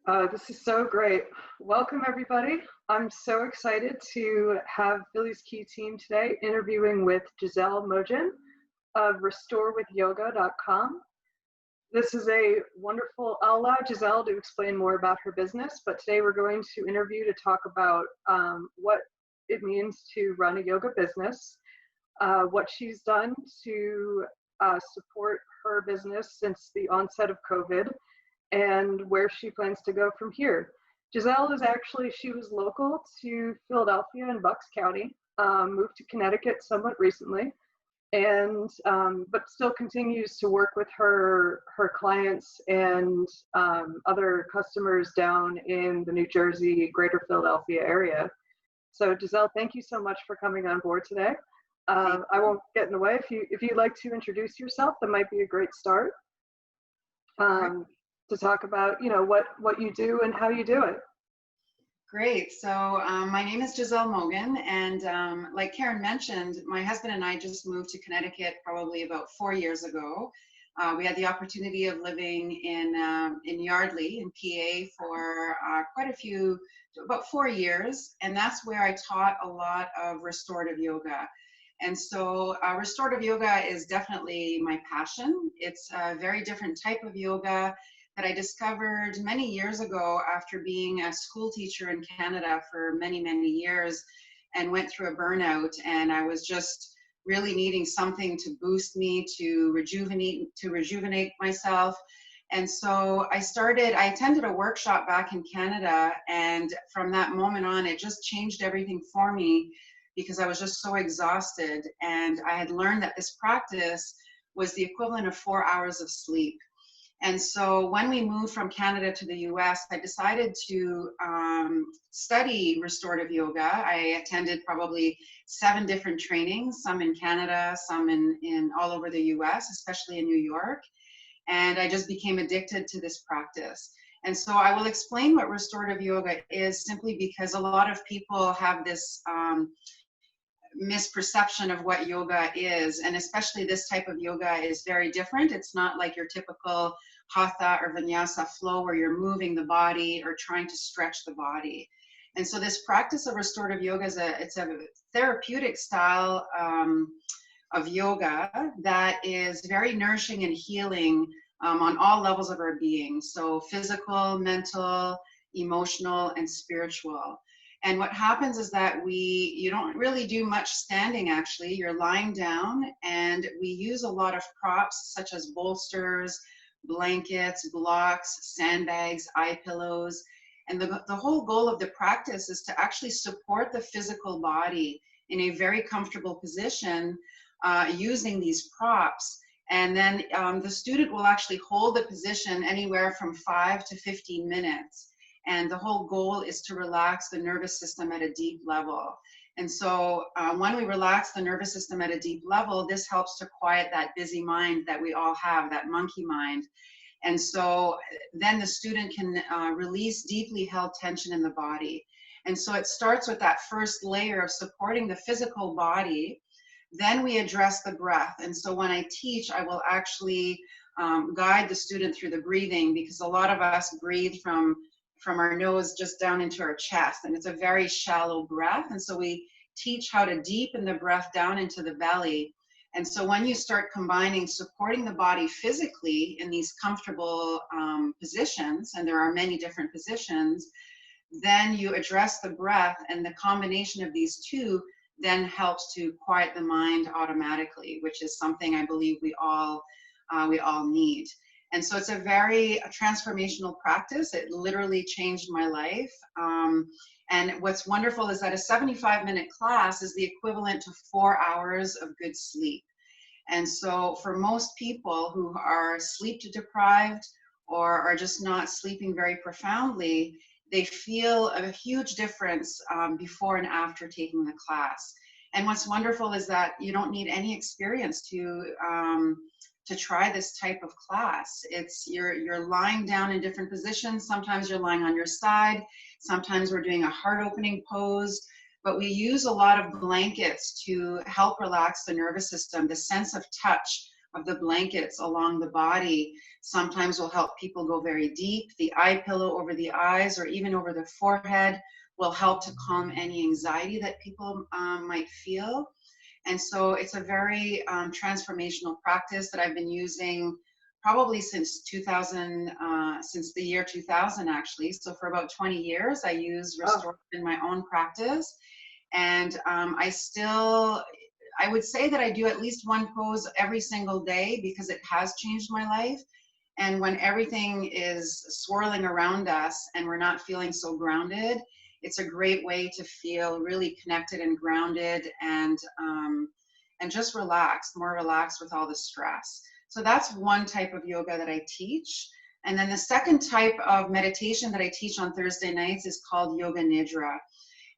This is so great. Welcome, everybody. I'm so excited to have Philly's Key Team today interviewing with Gisele Mogan of restorewithyoga.com. This is a wonderful, I'll allow Gisele to explain more about her business, but today we're going to interview to talk about what it means to run a yoga business, what she's done to support her business since the onset of COVID, and where she plans to go from here. Gisele is actually, she was local to Philadelphia in Bucks County, moved to Connecticut somewhat recently, and but still continues to work with her clients and other customers down in the New Jersey, greater Philadelphia area. So Gisele, thank you so much for coming on board today. I won't get in the way. If you'd like to introduce yourself, that might be a great start. To talk about, what you do and how you do it. Great. So my name is Gisele Mogan, and like Caryn mentioned, my husband and I just moved to Connecticut probably about 4 years ago. We had the opportunity of living in Yardley in PA for about 4 years, and that's where I taught a lot of restorative yoga. And so restorative yoga is definitely my passion. It's a very different type of yoga that I discovered many years ago after being a school teacher in Canada for many, many years, and went through a burnout, and I was just really needing something to boost me, to rejuvenate myself. And so I attended a workshop back in Canada, and from that moment on, it just changed everything for me because I was just so exhausted. And I had learned that this practice was the equivalent of 4 hours of sleep. And so when we moved from Canada to the US, I decided to study restorative yoga. I attended probably 7 different trainings, some in Canada, some in all over the US, especially in New York. And I just became addicted to this practice. And so I will explain what restorative yoga is, simply because a lot of people have this misperception of what yoga is, and especially this type of yoga is very different. It's not like your typical hatha or vinyasa flow where you're moving the body or trying to stretch the body. And so this practice of restorative yoga is a therapeutic style of yoga that is very nourishing and healing on all levels of our being, so physical, mental, emotional, and spiritual. And what happens is that you don't really do much standing, actually. You're lying down, and we use a lot of props such as bolsters, blankets, blocks, sandbags, eye pillows. And the whole goal of the practice is to actually support the physical body in a very comfortable position using these props. And then the student will actually hold the position anywhere from 5 to 15 minutes. And the whole goal is to relax the nervous system at a deep level. And so when we relax the nervous system at a deep level, this helps to quiet that busy mind that we all have, that monkey mind. And so then the student can release deeply held tension in the body. And so it starts with that first layer of supporting the physical body. Then we address the breath. And so when I teach, I will actually guide the student through the breathing, because a lot of us breathe from our nose just down into our chest, and it's a very shallow breath. And so we teach how to deepen the breath down into the belly. And so when you start combining supporting the body physically in these comfortable positions, and there are many different positions, then you address the breath, and the combination of these two then helps to quiet the mind automatically, which is something I believe we all need. And so it's a very transformational practice. It literally changed my life. And what's wonderful is that a 75-minute class is the equivalent to 4 hours of good sleep. And so for most people who are sleep deprived or are just not sleeping very profoundly, they feel a huge difference before and after taking the class. And what's wonderful is that you don't need any experience to try this type of class. You're lying down in different positions. Sometimes you're lying on your side. Sometimes we're doing a heart opening pose. But we use a lot of blankets to help relax the nervous system. The sense of touch of the blankets along the body sometimes will help people go very deep. The eye pillow over the eyes or even over the forehead will help to calm any anxiety that people might feel. And so it's a very transformational practice that I've been using probably since 2000, since the year 2000 actually. So for about 20 years, I use restorative in my own practice. And I would say that I do at least one pose every single day because it has changed my life. And when everything is swirling around us and we're not feeling so grounded, it's a great way to feel really connected and grounded and just relaxed, more relaxed with all the stress. So that's one type of yoga that I teach. And then the second type of meditation that I teach on Thursday nights is called Yoga Nidra.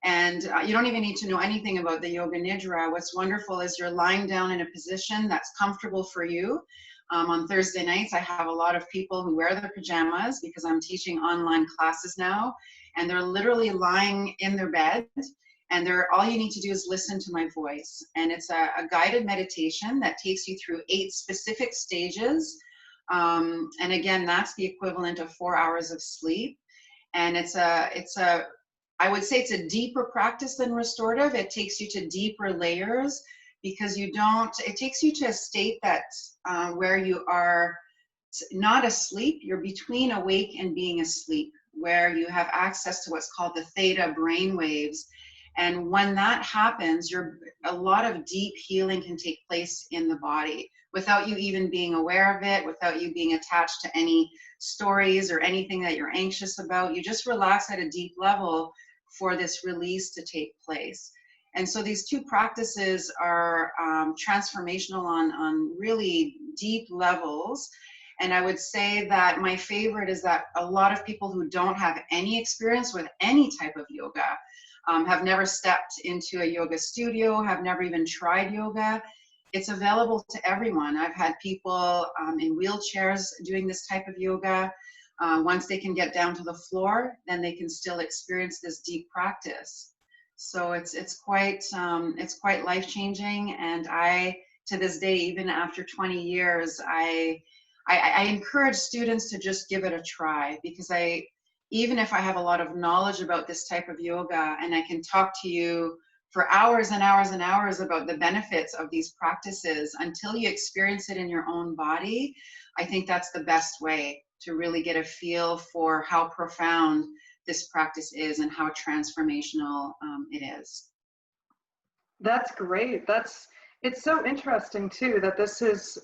And you don't even need to know anything about the Yoga Nidra. What's wonderful is you're lying down in a position that's comfortable for you. On Thursday nights, I have a lot of people who wear their pajamas because I'm teaching online classes now. And they're literally lying in their bed. And all you need to do is listen to my voice. And it's a guided meditation that takes you through 8 specific stages. And again, that's the equivalent of 4 hours of sleep. And I would say it's a deeper practice than restorative. It takes you to deeper layers because it takes you to a state that's where you are not asleep, you're between awake and being asleep, where you have access to what's called the theta brain waves. And when that happens, a lot of deep healing can take place in the body without you even being aware of it, without you being attached to any stories or anything that you're anxious about. You just relax at a deep level for this release to take place. And so these 2 practices are transformational on really deep levels. And I would say that my favorite is that a lot of people who don't have any experience with any type of yoga, have never stepped into a yoga studio, have never even tried yoga. It's available to everyone. I've had people in wheelchairs doing this type of yoga. Once they can get down to the floor, then they can still experience this deep practice. So it's quite life-changing. And to this day, even after 20 years, I encourage students to just give it a try because even if I have a lot of knowledge about this type of yoga and I can talk to you for hours and hours and hours about the benefits of these practices, until you experience it in your own body, I think that's the best way to really get a feel for how profound this practice is and how transformational it is. That's great. It's so interesting too that this is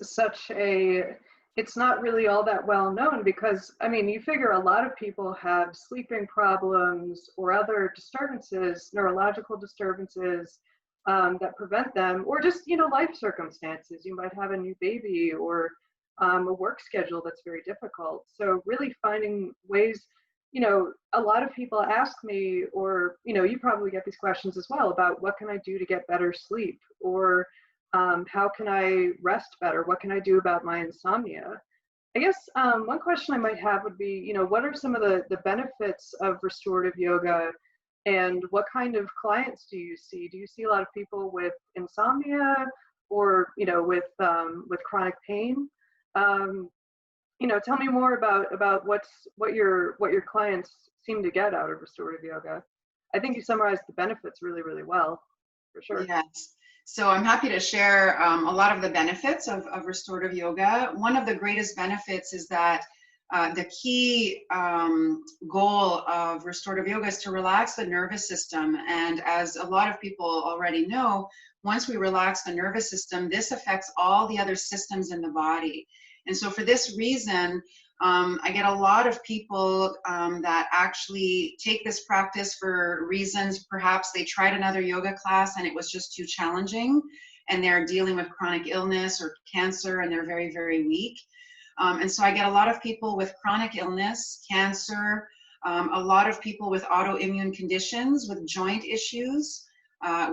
it's not really all that well known because, I mean, you figure a lot of people have sleeping problems or other disturbances, neurological disturbances that prevent them, or just, life circumstances. You might have a new baby or a work schedule that's very difficult. So really finding ways, a lot of people ask me, or, you probably get these questions as well about what can I do to get better sleep, or how can I rest better? What can I do about my insomnia? I guess one question I might have would be, what are some of the benefits of restorative yoga, and what kind of clients do you see? Do you see a lot of people with insomnia or, with chronic pain? Tell me more about what your clients seem to get out of restorative yoga. I think you summarized the benefits really, really well, for sure. Yes. So I'm happy to share a lot of the benefits of restorative yoga. One of the greatest benefits is that the key goal of restorative yoga is to relax the nervous system. And as a lot of people already know, once we relax the nervous system, this affects all the other systems in the body. And so for this reason, I get a lot of people that actually take this practice for reasons, perhaps they tried another yoga class and it was just too challenging, and they're dealing with chronic illness or cancer and they're very, very weak. And so I get a lot of people with chronic illness, cancer, a lot of people with autoimmune conditions, with joint issues,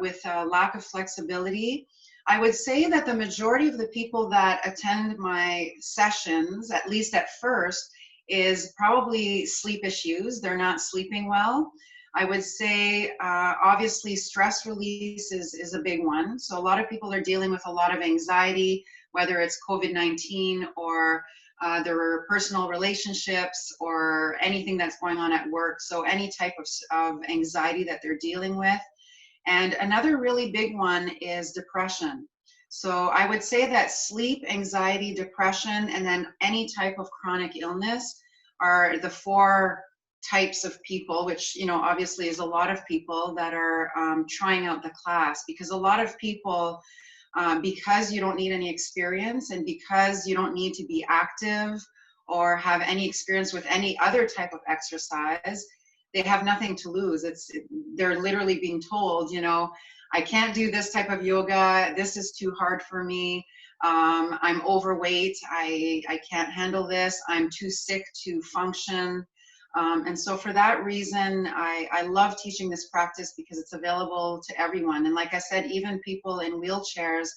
with lack of flexibility. I would say that the majority of the people that attend my sessions, at least at first, is probably sleep issues. They're not sleeping well. I would say, obviously, stress release is a big one. So a lot of people are dealing with a lot of anxiety, whether it's COVID-19 or their personal relationships or anything that's going on at work. So any type of anxiety that they're dealing with. And another really big one is depression. So I would say that sleep, anxiety, depression, and then any type of chronic illness are the 4 types of people, which, you know, obviously is a lot of people that are trying out the class, because a lot of people, because you don't need any experience and because you don't need to be active or have any experience with any other type of exercise, they have nothing to lose. They're literally being told, you know, I can't do this type of yoga. This is too hard for me. I'm overweight. I can't handle this. I'm too sick to function. And so for that reason, I love teaching this practice because it's available to everyone. And like I said, even people in wheelchairs,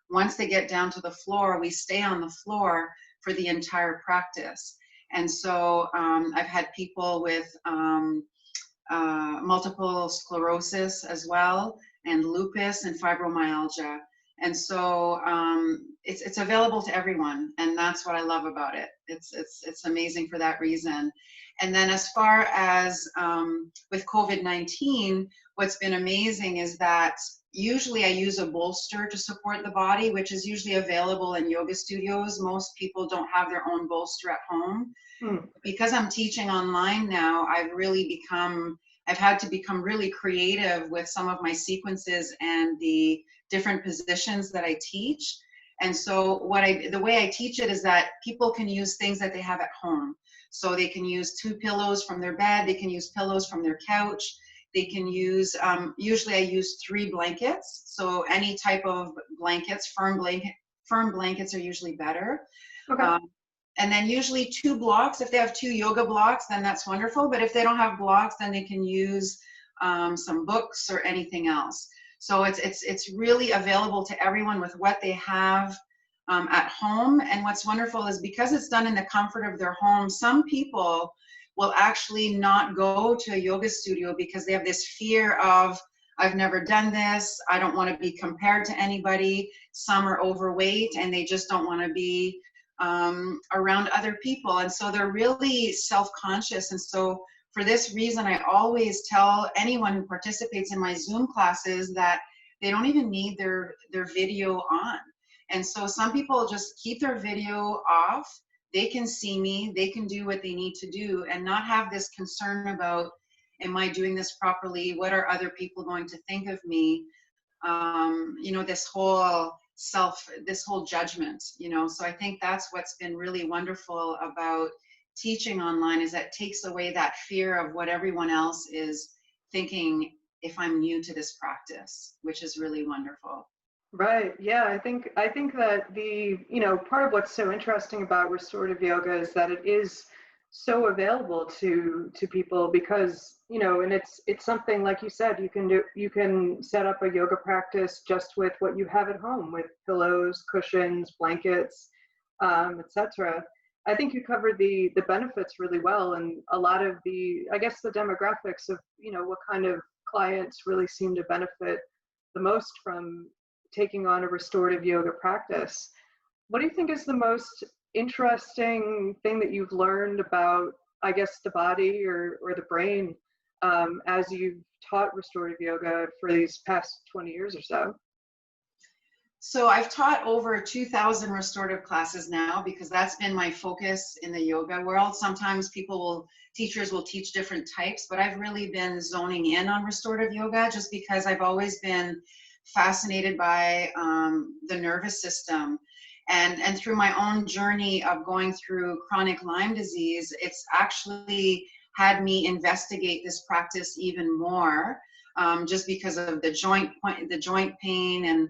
once they get down to the floor, we stay on the floor for the entire practice. And so I've had people with multiple sclerosis as well, and lupus and fibromyalgia. And so it's available to everyone, and that's what I love about it. It's amazing for that reason. And then as far as with COVID-19, what's been amazing is that usually I use a bolster to support the body, which is usually available in yoga studios. Most people don't have their own bolster at home. Because I'm teaching online now, I've had to become really creative with some of my sequences and the different positions that I teach. And so the way I teach it is that people can use things that they have at home. So they can use 2 pillows from their bed, they can use pillows from their couch, they can use, usually I use 3 blankets. So any type of blankets, firm blankets are usually better. Okay. And then usually 2 blocks. If they have 2 yoga blocks, then that's wonderful. But if they don't have blocks, then they can use some books or anything else. So it's really available to everyone with what they have at home. And what's wonderful is because it's done in the comfort of their home, some people will actually not go to a yoga studio because they have this fear of, I've never done this, I don't want to be compared to anybody. Some are overweight and they just don't want to be around other people. And so they're really self-conscious. And so for this reason, I always tell anyone who participates in my Zoom classes that they don't even need their video on. And so some people just keep their video off. They can see me, they can do what they need to do and not have this concern about, am I doing this properly? What are other people going to think of me? You know, this whole judgment, you know. So I think that's what's been really wonderful about teaching online, is that it takes away that fear of what everyone else is thinking if I'm new to this practice, which is really wonderful. Right. Yeah. I think that part of what's so interesting about restorative yoga is that it is so available to people because, and it's something like you said, you can set up a yoga practice just with what you have at home, with pillows, cushions, blankets, etc. I think you covered the benefits really well, and a lot of the demographics of, what kind of clients really seem to benefit the most from taking on a restorative yoga practice. What do you think is the most interesting thing that you've learned about, the body or the brain as you've taught restorative yoga for these past 20 years or so? So I've taught over 2,000 restorative classes now because that's been my focus in the yoga world. Sometimes teachers will teach different types, but I've really been zoning in on restorative yoga just because I've always been fascinated by the nervous system. And through my own journey of going through chronic Lyme disease, it's actually had me investigate this practice even more, just because of the joint pain and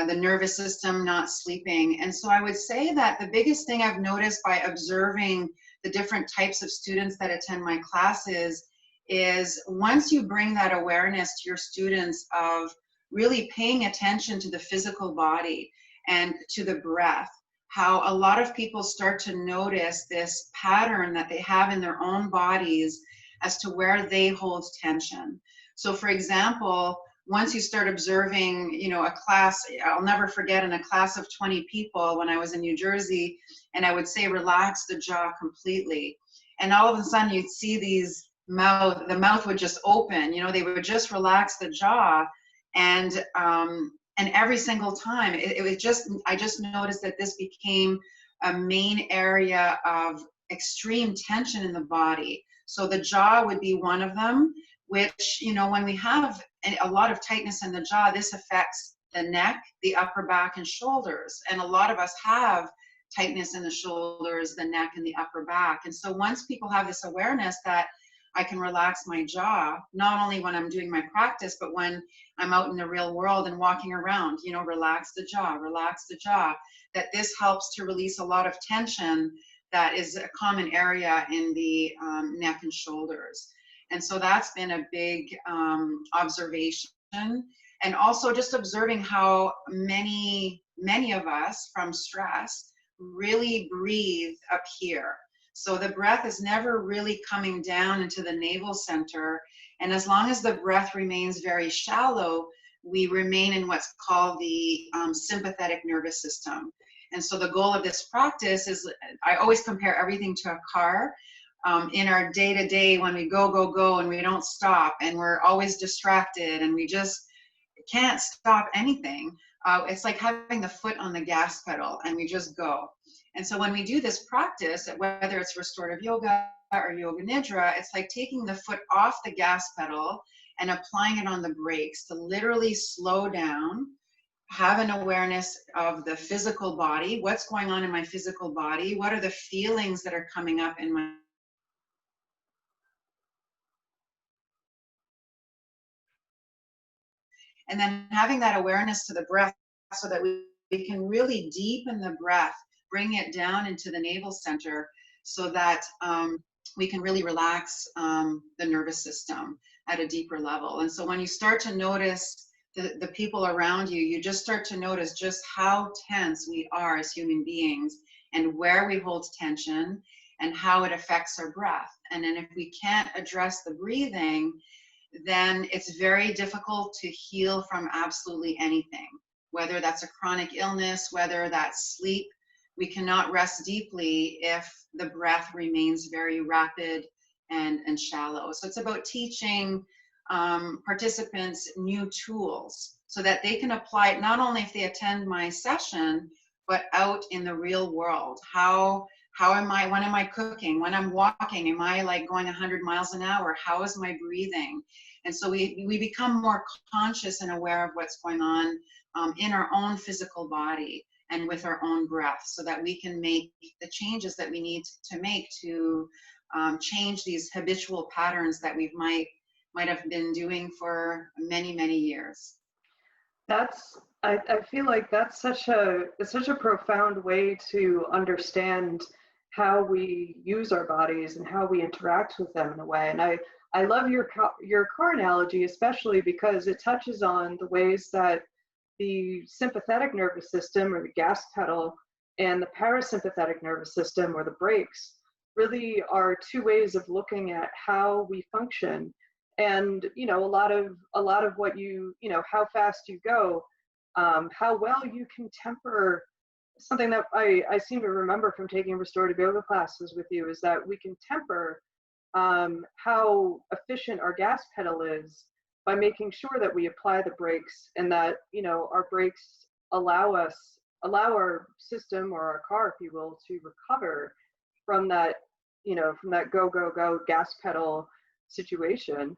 the nervous system not sleeping. And so I would say that the biggest thing I've noticed by observing the different types of students that attend my classes is once you bring that awareness to your students of really paying attention to the physical body and to the breath, how a lot of people start to notice this pattern that they have in their own bodies as to where they hold tension. So for example, once you start observing, you know, a class, I'll never forget in a class of 20 people when I was in New Jersey, and I would say, relax the jaw completely. And all of a sudden you'd see the mouth would just open, you know, they would just relax the jaw. And every single time it was just, I just noticed that this became a main area of extreme tension in the body. So the jaw would be one of them, which, you know, when we have a lot of tightness in the jaw, this affects the neck, the upper back, and shoulders. And a lot of us have tightness in the shoulders, the neck, and the upper back. And so once people have this awareness that I can relax my jaw, not only when I'm doing my practice, but when I'm out in the real world and walking around, you know, relax the jaw, that this helps to release a lot of tension that is a common area in the neck and shoulders. And so that's been a big observation. And also just observing how many of us from stress really breathe up here. So the breath is never really coming down into the navel center. And as long as the breath remains very shallow, we remain in what's called the sympathetic nervous system. And so the goal of this practice is, I always compare everything to a car. In our day-to-day, when we go, and we don't stop, and we're always distracted, and we just can't stop anything, it's like having the foot on the gas pedal, and we just go. And so when we do this practice, whether it's restorative yoga or yoga nidra, it's like taking the foot off the gas pedal and applying it on the brakes to literally slow down, have an awareness of the physical body. What's going on in my physical body? What are the feelings that are coming up in my and then having that awareness to the breath so that we can really deepen the breath, bring it down into the navel center so that we can really relax the nervous system at a deeper level. And so when you start to notice the people around you, you just start to notice just how tense we are as human beings and where we hold tension and how it affects our breath. And then if we can't address the breathing, then it's very difficult to heal from absolutely anything, whether that's a chronic illness, whether that's sleep. We cannot rest deeply if the breath remains very rapid and shallow. So it's about teaching participants new tools so that they can apply it not only if they attend my session, but out in the real world. When am I cooking? When I'm walking, am I like going 100 miles an hour? How is my breathing? And so we become more conscious and aware of what's going on in our own physical body and with our own breath so that we can make the changes that we need to make to change these habitual patterns that we might have been doing for many, many years. I feel like that's such a profound way to understand how we use our bodies and how we interact with them in a way. And I love your car analogy, especially because it touches on the ways that the sympathetic nervous system, or the gas pedal, and the parasympathetic nervous system, or the brakes, really are two ways of looking at how we function. And you know, a lot of what you know, how fast you go, how well you can temper. Something that I seem to remember from taking restorative yoga classes with you is that we can temper how efficient our gas pedal is by making sure that we apply the brakes, and that, you know, our brakes allow our system, or our car, if you will, to recover from that, you know, from that go gas pedal situation.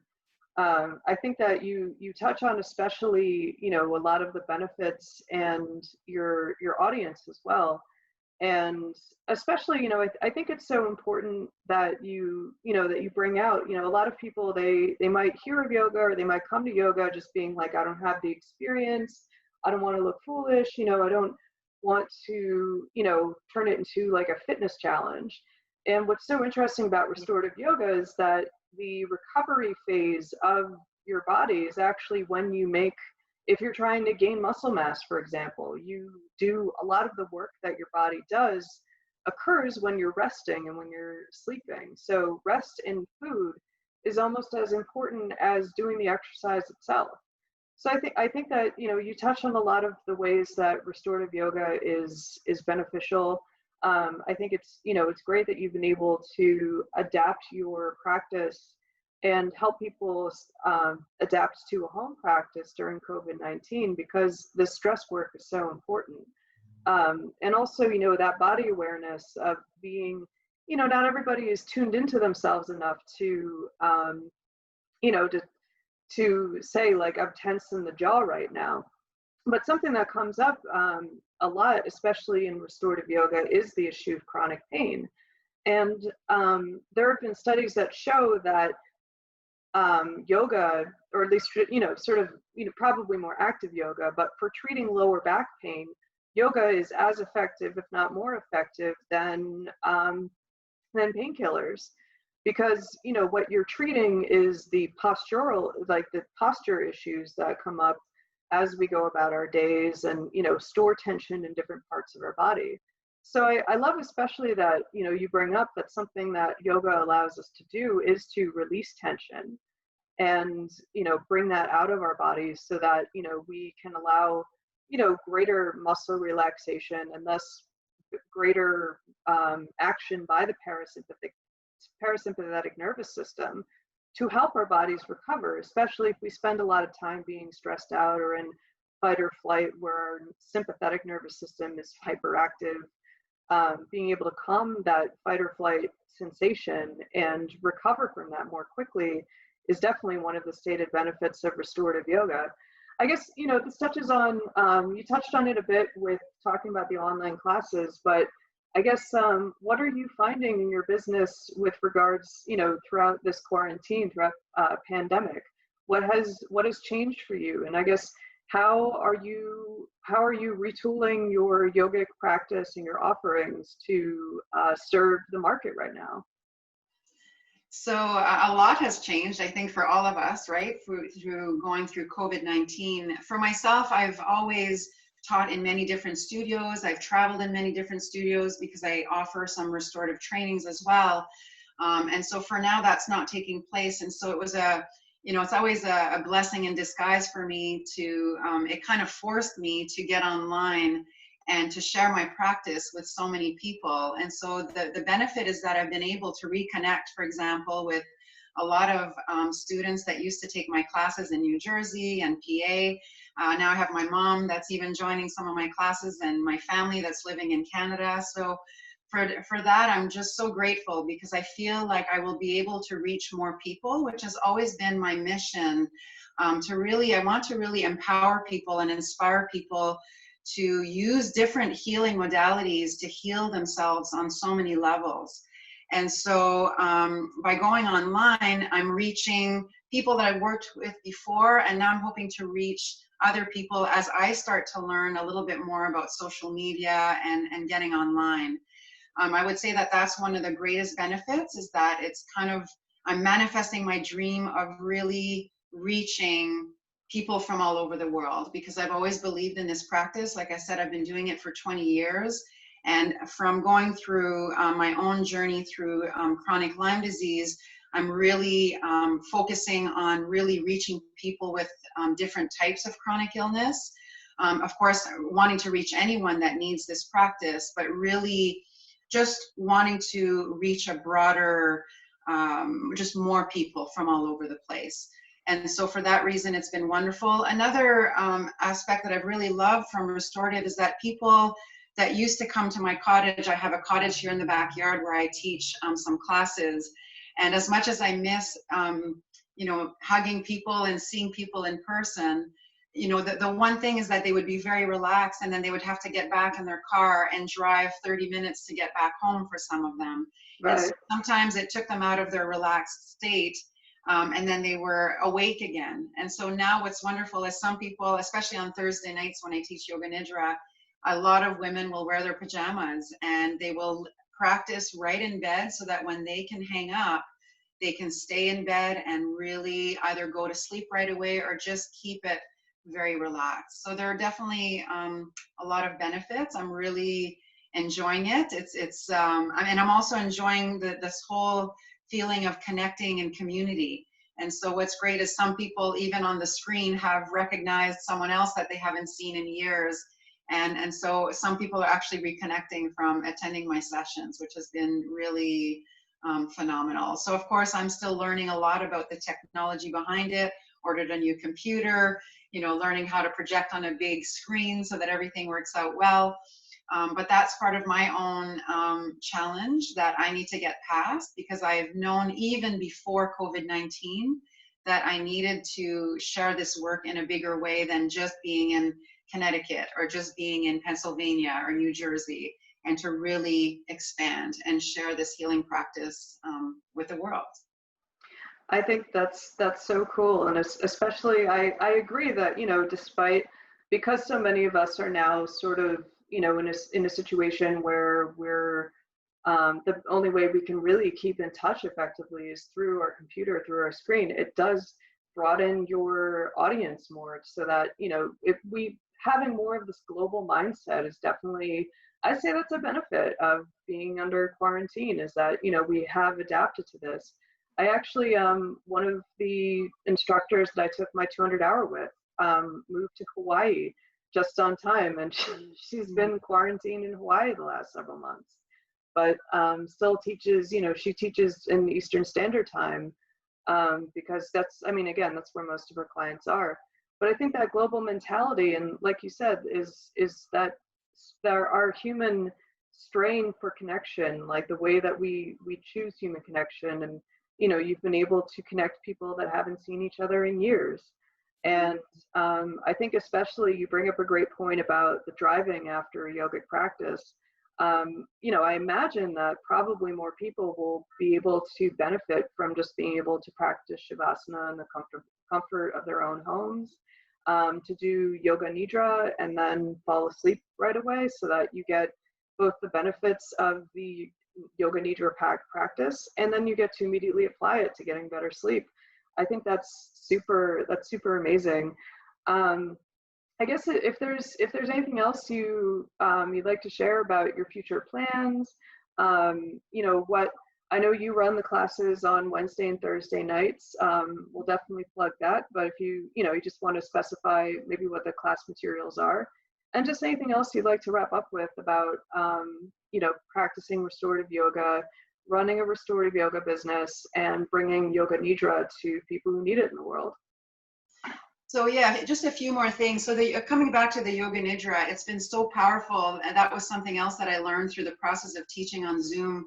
I think that you touch on, especially, you know, a lot of the benefits, and your audience as well. And especially, you know, I think it's so important that you bring out, you know, a lot of people, they might hear of yoga, or they might come to yoga just being like, I don't have the experience, I don't want to look foolish, you know, I don't want to, you know, turn it into like a fitness challenge. And what's so interesting about restorative yoga is that the recovery phase of your body is actually when if you're trying to gain muscle mass, for example, you do a lot of the work that your body does occurs when you're resting and when you're sleeping. So rest and food is almost as important as doing the exercise itself. So I think that, you know, you touched on a lot of the ways that restorative yoga is beneficial. I think it's, you know, it's great that you've been able to adapt your practice and help people adapt to a home practice during COVID-19, because the stress work is so important. And also, you know, that body awareness of being, you know, not everybody is tuned into themselves enough to, you know, to say like I'm tense in the jaw right now. But something that comes up a lot, especially in restorative yoga, is the issue of chronic pain. And there have been studies that show that yoga, or at least, you know, sort of, you know, probably more active yoga, but for treating lower back pain, yoga is as effective, if not more effective, than painkillers, because, you know, what you're treating is the postural, like the posture issues that come up as we go about our days, and, you know, store tension in different parts of our body. So I love especially that, you know, you bring up that something that yoga allows us to do is to release tension and, you know, bring that out of our bodies so that, you know, we can allow, you know, greater muscle relaxation and thus greater action by the parasympathetic nervous system to help our bodies recover, especially if we spend a lot of time being stressed out or in fight or flight where our sympathetic nervous system is hyperactive. Being able to calm that fight or flight sensation and recover from that more quickly is definitely one of the stated benefits of restorative yoga. I guess, you know, this touches on, you touched on it a bit with talking about the online classes, but I guess, what are you finding in your business with regards, you know, throughout this quarantine, throughout pandemic? What has changed for you? And I guess, how are you retooling your yogic practice and your offerings to serve the market right now? So a lot has changed, I think, for all of us, right? Through going through COVID-19. For myself, I've always taught in many different studios. I've traveled in many different studios because I offer some restorative trainings as well. And so for now, that's not taking place. And so it was you know, it's always a blessing in disguise for me to, it kind of forced me to get online and to share my practice with so many people. And so the benefit is that I've been able to reconnect, for example, with a lot of students that used to take my classes in New Jersey and PA. Now I have my mom that's even joining some of my classes, and my family that's living in Canada. So for that, I'm just so grateful, because I feel like I will be able to reach more people, which has always been my mission. I want to really empower people and inspire people to use different healing modalities to heal themselves on so many levels. And so by going online, I'm reaching people that I've worked with before, and now I'm hoping to reach other people as I start to learn a little bit more about social media and getting online. I would say that that's one of the greatest benefits, is that it's kind of, I'm manifesting my dream of really reaching people from all over the world, because I've always believed in this practice. Like I said, I've been doing it for 20 years. And from going through my own journey through chronic Lyme disease, I'm really focusing on really reaching people with different types of chronic illness. Of course, wanting to reach anyone that needs this practice, but really just wanting to reach a broader, just more people from all over the place. And so for that reason, it's been wonderful. Another aspect that I've really loved from restorative is that people that used to come to my cottage, I have a cottage here in the backyard where I teach some classes. And as much as I miss, you know, hugging people and seeing people in person, you know, the one thing is that they would be very relaxed, and then they would have to get back in their car and drive 30 minutes to get back home for some of them. Right. And so sometimes it took them out of their relaxed state, and then they were awake again. And so now what's wonderful is some people, especially on Thursday nights when I teach Yoga Nidra, a lot of women will wear their pajamas and they will practice right in bed, so that when they can hang up, they can stay in bed and really either go to sleep right away or just keep it very relaxed. So there are definitely a lot of benefits. I'm really enjoying it. And I'm also enjoying this whole feeling of connecting and community. And so what's great is some people, even on the screen, have recognized someone else that they haven't seen in years. And so some people are actually reconnecting from attending my sessions, which has been really phenomenal. So of course, I'm still learning a lot about the technology behind it, ordered a new computer, you know, learning how to project on a big screen so that everything works out well. But that's part of my own challenge that I need to get past, because I've known even before COVID-19 that I needed to share this work in a bigger way than just being in Connecticut or just being in Pennsylvania or New Jersey, and to really expand and share this healing practice with the world. I think that's so cool, and especially I agree that, you know, despite, because so many of us are now sort of, you know, in a situation where we're the only way we can really keep in touch effectively is through our computer, through our screen. It does broaden your audience more, so that, you know, if we having more of this global mindset is definitely, I say that's a benefit of being under quarantine, is that, you know, we have adapted to this. I actually, one of the instructors that I took my 200-hour with moved to Hawaii just on time, and she's been quarantined in Hawaii the last several months, but still teaches, you know, she teaches in Eastern Standard Time, because that's, I mean, again, that's where most of her clients are. But I think that global mentality, and like you said, is that there are human strain for connection, like the way that we choose human connection. And, you know, you've been able to connect people that haven't seen each other in years. And I think especially you bring up a great point about the driving after a yogic practice. You know, I imagine that probably more people will be able to benefit from just being able to practice Shavasana in the comfort of their own homes, to do yoga nidra and then fall asleep right away, so that you get both the benefits of the yoga nidra practice, and then you get to immediately apply it to getting better sleep. I think that's super amazing. I guess if there's anything else you'd like to share about your future plans, you know, what, I know you run the classes on Wednesday and Thursday nights. We'll definitely plug that. But if you just want to specify maybe what the class materials are, and just anything else you'd like to wrap up with about, you know, practicing restorative yoga, running a restorative yoga business, and bringing yoga nidra to people who need it in the world. So yeah, just a few more things. So coming back to the yoga nidra, it's been so powerful. And that was something else that I learned through the process of teaching on Zoom,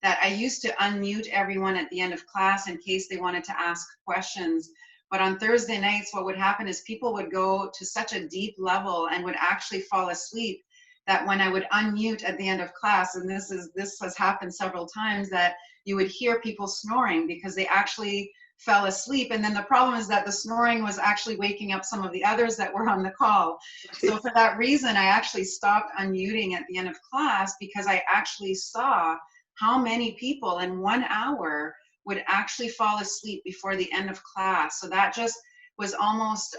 that I used to unmute everyone at the end of class in case they wanted to ask questions. But on Thursday nights, what would happen is people would go to such a deep level and would actually fall asleep, that when I would unmute at the end of class, and this has happened several times, that you would hear people snoring because they actually fell asleep. And then the problem is that the snoring was actually waking up some of the others that were on the call. So for that reason, I actually stopped unmuting at the end of class, because I actually saw how many people in 1 hour would actually fall asleep before the end of class. So that just was almost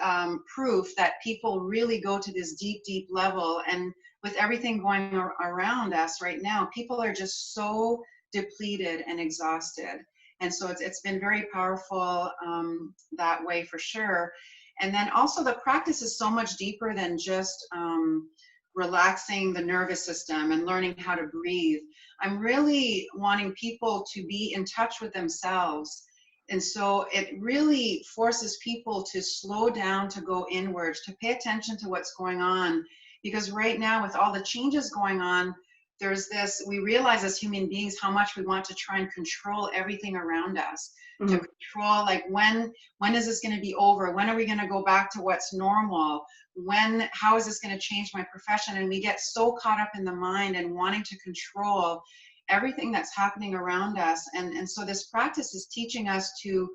proof that people really go to this deep, deep level. And with everything going around us right now, people are just so depleted and exhausted. And so it's been very powerful that way, for sure. And then also the practice is so much deeper than just relaxing the nervous system and learning how to breathe. I'm really wanting people to be in touch with themselves. And so it really forces people to slow down, to go inwards, to pay attention to what's going on. Because right now, with all the changes going on, there's this, we realize as human beings how much we want to try and control everything around us. Mm-hmm. To control, like, when is this going to be over? When are we going to go back to what's normal? How is this going to change my profession? And we get so caught up in the mind and wanting to control everything that's happening around us. And so this practice is teaching us to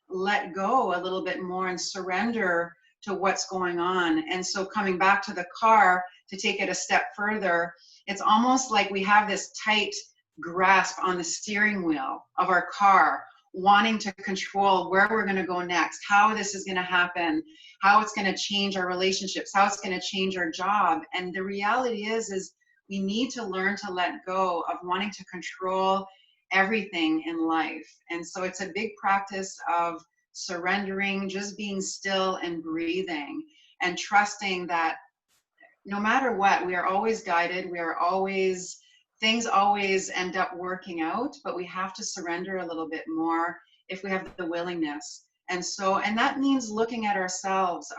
let go a little bit more and surrender to what's going on. And so coming back to the car, to take it a step further, it's almost like we have this tight grasp on the steering wheel of our car, wanting to control where we're going to go next, how this is going to happen, how it's going to change our relationships, how it's going to change our job. And the reality is we need to learn to let go of wanting to control everything in life. And so it's a big practice of surrendering, just being still and breathing, and trusting that no matter what, we are always guided. Things always end up working out, but we have to surrender a little bit more if we have the willingness. And that means looking at ourselves,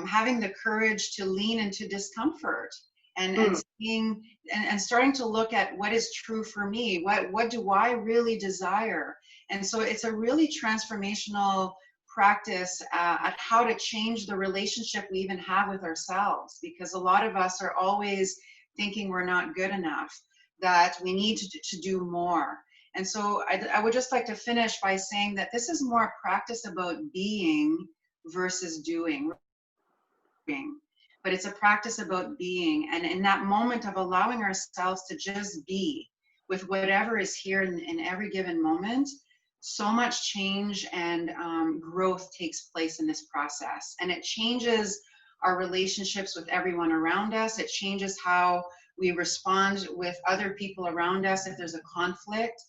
having the courage to lean into discomfort, and seeing and starting to look at what is true for me. What do I really desire? And so it's a really transformational practice at how to change the relationship we even have with ourselves, because a lot of us are always thinking we're not good enough, that we need to do more. And so I would just like to finish by saying that this is more a practice about being versus doing. But it's a practice about being, and in that moment of allowing ourselves to just be with whatever is here in every given moment, so much change and growth takes place in this process. And it changes our relationships with everyone around us. It changes how we respond with other people around us if there's a conflict.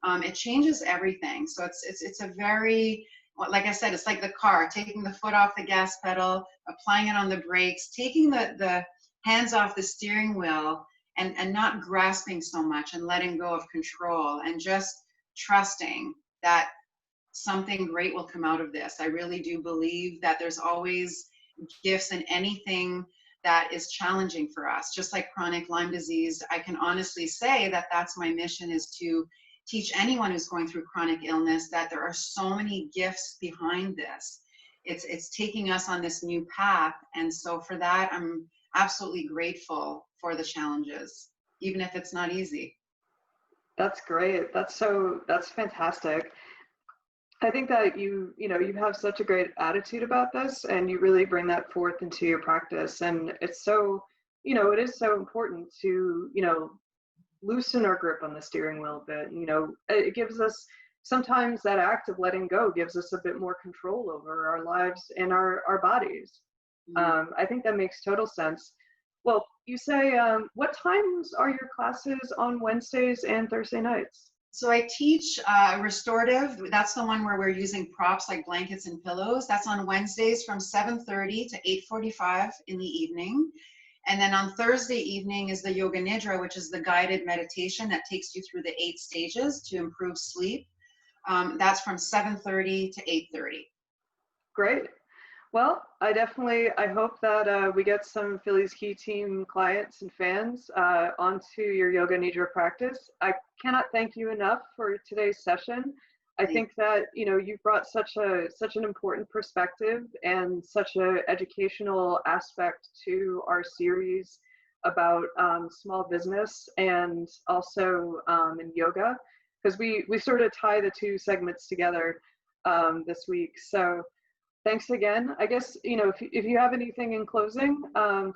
It changes everything. So it's a very, like I said, it's like the car, taking the foot off the gas pedal, applying it on the brakes, taking the hands off the steering wheel, and not grasping so much, and letting go of control, and just trusting that something great will come out of this. I really do believe that there's always gifts in anything that is challenging for us. Just like chronic Lyme disease, I can honestly say that that's my mission, is to teach anyone who's going through chronic illness that there are so many gifts behind this. It's taking us on this new path. And so for that, I'm absolutely grateful for the challenges, even if it's not easy. That's great. That's fantastic. I think that you have such a great attitude about this, and you really bring that forth into your practice. And it's so, it is so important to, loosen our grip on the steering wheel a bit. It gives us, sometimes that act of letting go gives us a bit more control over our lives and our bodies. I think that makes total sense. Well, you say, what times are your classes on Wednesdays and Thursday nights? So I teach restorative. That's the one where we're using props like blankets and pillows. That's on Wednesdays from 7:30 to 8:45 in the evening. And then on Thursday evening is the yoga nidra, which is the guided meditation that takes you through the 8 stages to improve sleep. That's from 7:30 to 8:30. Great. Well, I hope that we get some Philly's Key Team clients and fans onto your yoga nidra practice. I cannot thank you enough for today's session. I think that you've brought such an important perspective and such an educational aspect to our series about small business, and also in yoga, because we sort of tie the two segments together this week. So thanks again. I guess, if you have anything in closing,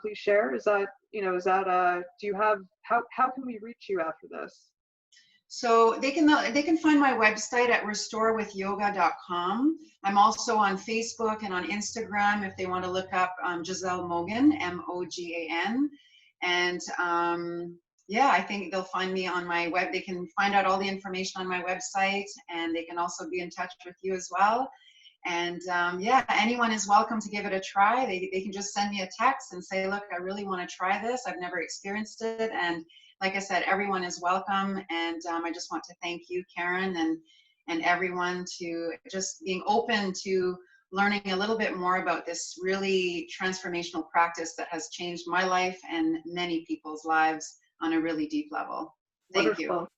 please share. Do you have, how can we reach you after this? So they can find my website at restorewithyoga.com. I'm also on Facebook and on Instagram if they want to look up Gisele Mogan, Mogan. And I think they'll find me on my web. They can find out all the information on my website, and they can also be in touch with you as well. And anyone is welcome to give it a try. They can just send me a text and say, look, I really want to try this. I've never experienced it. And like I said, everyone is welcome. And I just want to thank you, Caryn, and everyone, to just being open to learning a little bit more about this really transformational practice that has changed my life and many people's lives on a really deep level. Thank you.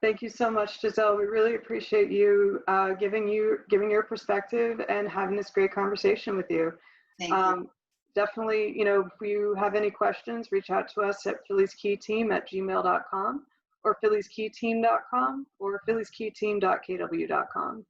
Thank you so much, Gisele. We really appreciate you giving your perspective and having this great conversation with you. Thank you. Definitely, if you have any questions, reach out to us at phillieskeyteam@gmail.com or phillieskeyteam.com or phillieskeyteam.kw.com.